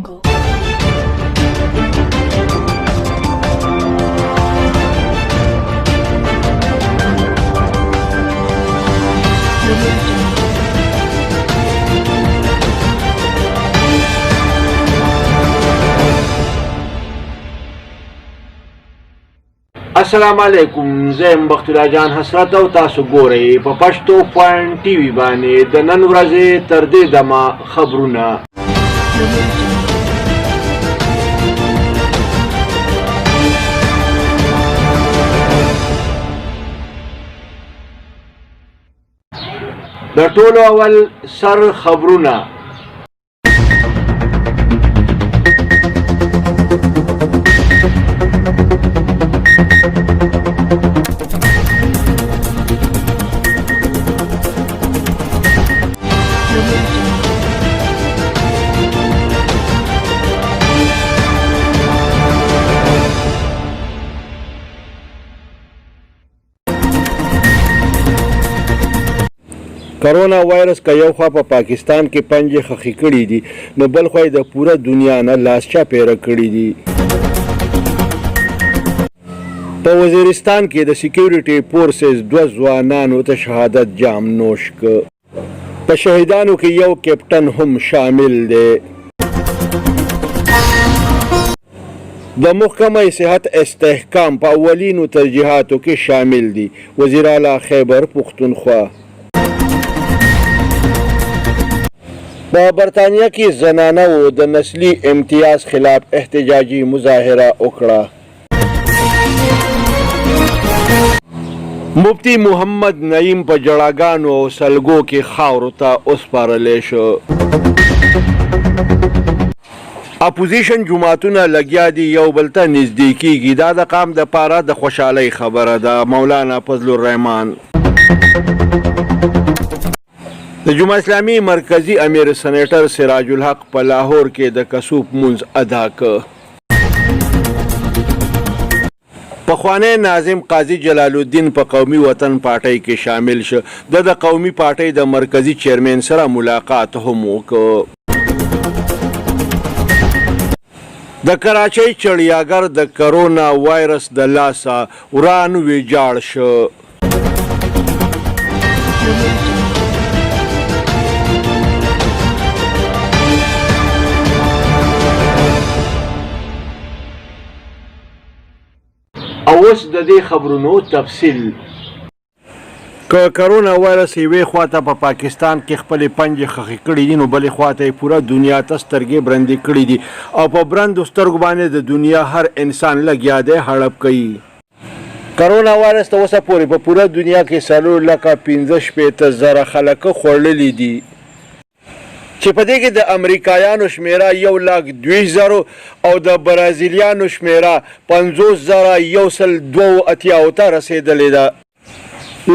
jungle. السلام علیکم، زه یم بخت الله جان حسرت او تاسو ګورئ په پښتو پوینټ ټي وي باندې د نن ورځې تر دې دمه خبرونه. د ټولو اول سر خبرونه. کرونا وایرس که یو خوا په پاکستان کې پنجې خښې کړي دي، نو بل خوا یې د پوره دنیا نه لاسچا پیره کړي دي. په وزیرستان کې د سیکیورټي فورسز 2 ځوانانو ته شهادت جام نوش کړ. په شهیدانو کې یو کیپټن هم شامل دی. د محکمه صحت استحکام په اولینو ترجیحاتو کې شامل دي. وزیر اعلی خیبر پختونخوا. په برطانیه کې زنانو د نسلي امتیاز خلاف احتجاجي مظاهره وکړه. مفتی محمد نعیم په جړاګانو او سلګو کې خاورو ته وسپارلی شو. اپوزیشن جماعتونه لګیا دي یو بل ته نږدې کیږي. دا د قام د پاره د خوشحالۍ خبره ده. مولانا فضل الرحمان د جمعه اسلامي مرکزی امیر سینیټر سراج الحق په لاهور کې د کسوف منځ ادا کړ. پخوانی ناظم قاضي جلال الدین په قومي وطن پارټۍ کې شامل شو. د قومي پارټۍ د مرکزی چیرمن سره ملاقات هم وکړ. د کراچۍ چړیاګر د کرونا وایرس د لاسه وران ویجاړ شو. اوس د دې خبرونو تفصیل. که کرونا وایرس یوې خواته په پاکستان کې خپلې پنجې خښې کړي دي، نو بلې خواته یې پوره دنیا ته سترګې برندې کړي دي او په برندو سترګو باندې د دنیا هر انسان لګیا دی هړپ کوي. کرونا وایرس ته اوسه پورې په پوره دنیا کې 4,65,000 خلک خوړلي دي، چې په دې کې د امریکایانو شمیره 1,02,000 او د برازیلیانو شمیره 50,182 ته رسېدلې ده.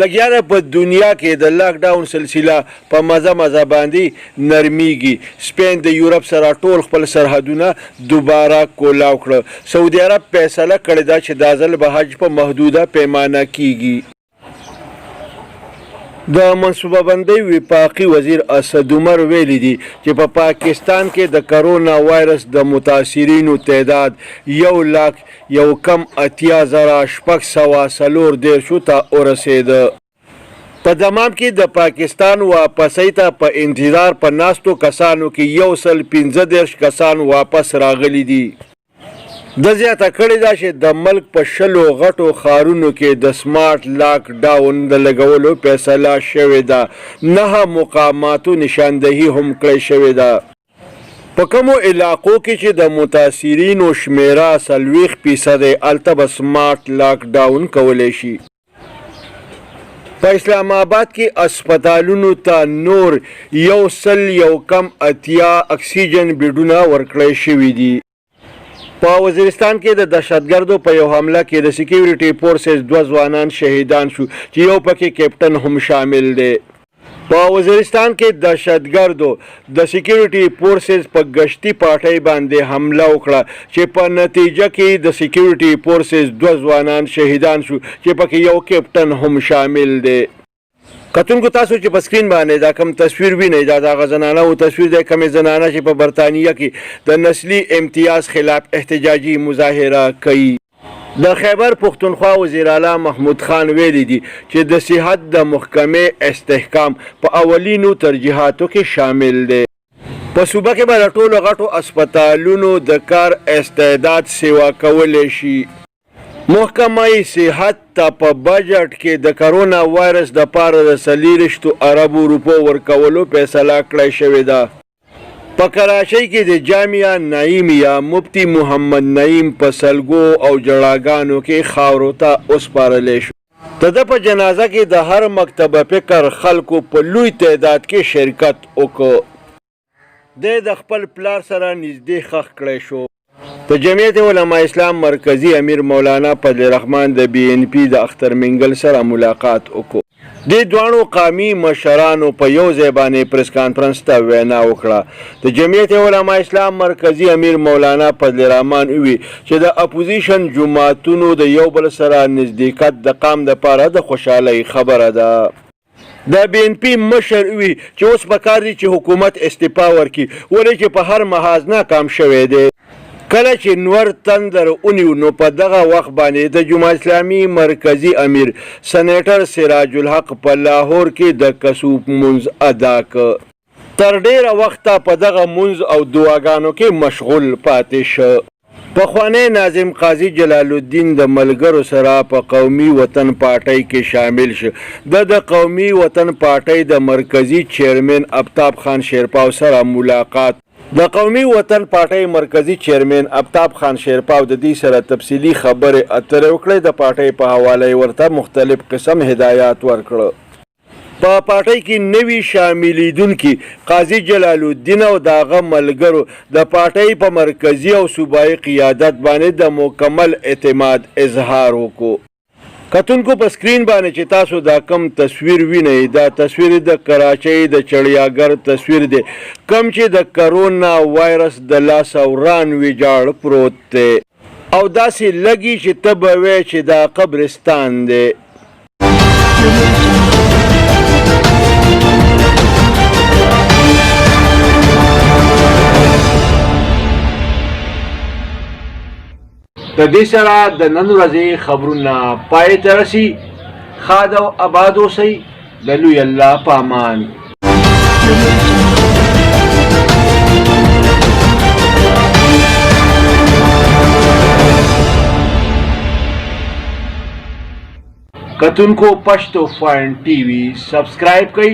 لګیا په دنیا کې د لاک ډاون سلسله په مزه باندې نرمیږي. سپین د یورپ سره ټول خپل سرحدونه دوباره کولاو کړه. سعودي عرب فیصله کړې ده چې دا ځل به حج په محدوده پیمانه کیږي. د منصوبه بندۍ وفاقي وزیر اسد عمر ویلي دي چې په پاکستان کې د کرونا وایرس د متاثرینو تعداد 1,80,640 ته ورسېده. په دمام کې د پاکستان واپسۍ ته په انتظار په ناستو کسانو کې 115 کسان واپس راغلي دي. د زیاته کړې ده چې د ملک په 20 غټو ښارونو کې د سمارټ لاک ډاون د لګولو فیصله شوې ده. 9 مقاماتو نشاندهي هم کړې شوې ده. په کومو علاقو کې چې د متاثرینو شمیره 40% هلته به سمارټ لاک ډاون کولی شي. په اسلام آباد کې اسپتالونو ته نور 180 اکسیجن بیډونه ورکړی شوي دي. په وزیرستان کې د دهشتګردو په یو حمله کې د سیکیورټي فورسز 2 ځوانان شهیدان شو، چې یو پکې کیپټن هم شامل دی. په وزیرستان کې دهشتګردو د سیکیورټي فورسز په گشتي پارټۍ باندې حمله وکړه، چې په نتیجه کې د سیکیورټي فورسز 2 ځوانان شهیدان شو، چې پکې یو کیپټن هم شامل دی. کتونکو تاسو چې په سکرین باندې دا کم تصویر وینئ دا د هغه زنانهو تصویر دی کمې زنانه چې په برطانیه کې د نسلي امتیاز خلاف احتجاجي مظاهره کوي. د خیبر پښتونخوا وزیر اعلی محمود خان ویلي دي چې د صحت د محکمې استحکام په اولینو ترجیحاتو کې شامل دی. په صوبه کې به د ټولو غټو اسپتالونو د کار استعداد سیوا کولی شي. محکمه صحت ته په بجټ کې د کرونا وایرس د پاره د 40 اربو روپو ورکولو فیصله کړې شوې ده. په کراچۍ کې د جامعه نعیمیه مفتی محمد نعیم په سلګو او جړاګانو کې خاورو ته وسپارلی شو. د ده په جنازه کې د هر مکتبه فکر خلکو په لوی تعداد کې شرکت وکړ. دی د خپل پلار سره نږدې ښخ کړی شو. د جمعیت علما اسلام مرکزی امیر مولانا فضل الرحمن د BNP د اختر منګل سره ملاقات وکړ. دې دواړو قومي مشرانو په یو ځای باندې پریس کانفرنس ته وینا وکړه. د جمعیت علما اسلام مرکزی امیر مولانا فضل الرحمن وی چې د اپوزیشن جماعتونو د یو بل سره نزدېکت د قام لپاره د خوشحالۍ خبره ده. د BNP مشر وی چې اوس پکار دي چې حکومت استعفا ورکړي ولې چې په هر محاذ ناکام شوی دی. کله چې نور تندر اونیو نو په دغه وخت باندې د جماعت اسلامي مرکزی امیر سینیټر سراج الحق په لاهور کې د کسوف منځ ادا کړ. تر ډیره وخته په دغه منځ او دعاګانو کې مشغول پاتې شو. پخوانی ناظم قاضي جلال الدین د ملګرو سره په قومي وطن پارټۍ کې شامل شو. د قومي وطن پارټۍ د مرکزی چیرمن آفتاب خان شیرپاو سره ملاقات. د قومي وطن پارټۍ مرکزی چیرمن آفتاب خان شیرپاو د دې سره تفصیلي خبرې اترې وکړې. د پارټۍ په حواله ورته مختلف قسم هدایات ورکړه. په پارټۍ کې نوي شاملیدونکي قاضي جلال الدین او د هغه ملګرو د پارټۍ په مرکزي او صوبایي قیادت باندې د مکمل اعتماد اظهار وکړو. کتونکو په سکرین باندې چې تاسو دا کم تصویر وینئ دا تصویر د کراچۍ د چړیاګر تصویر دی کم چې د کرونا وایرس د لاس وران ویجاړ پروت دی او داسې لګي چې ته به وایې چې دا قبرستان دی. د دې سره د نن ورځې خبرونه پای ته رسي. ښاد او آباد اوسئ. د لوی الله په امان. کتونکو پښتونخوا TV سبسکرایب کړئ.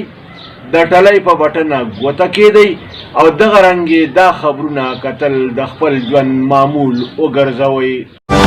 د ټلۍ په بټن غوطه کېدئ او دغه رنګې دا خبرونه کتل د خپل ژوند معمول وګرځوئ.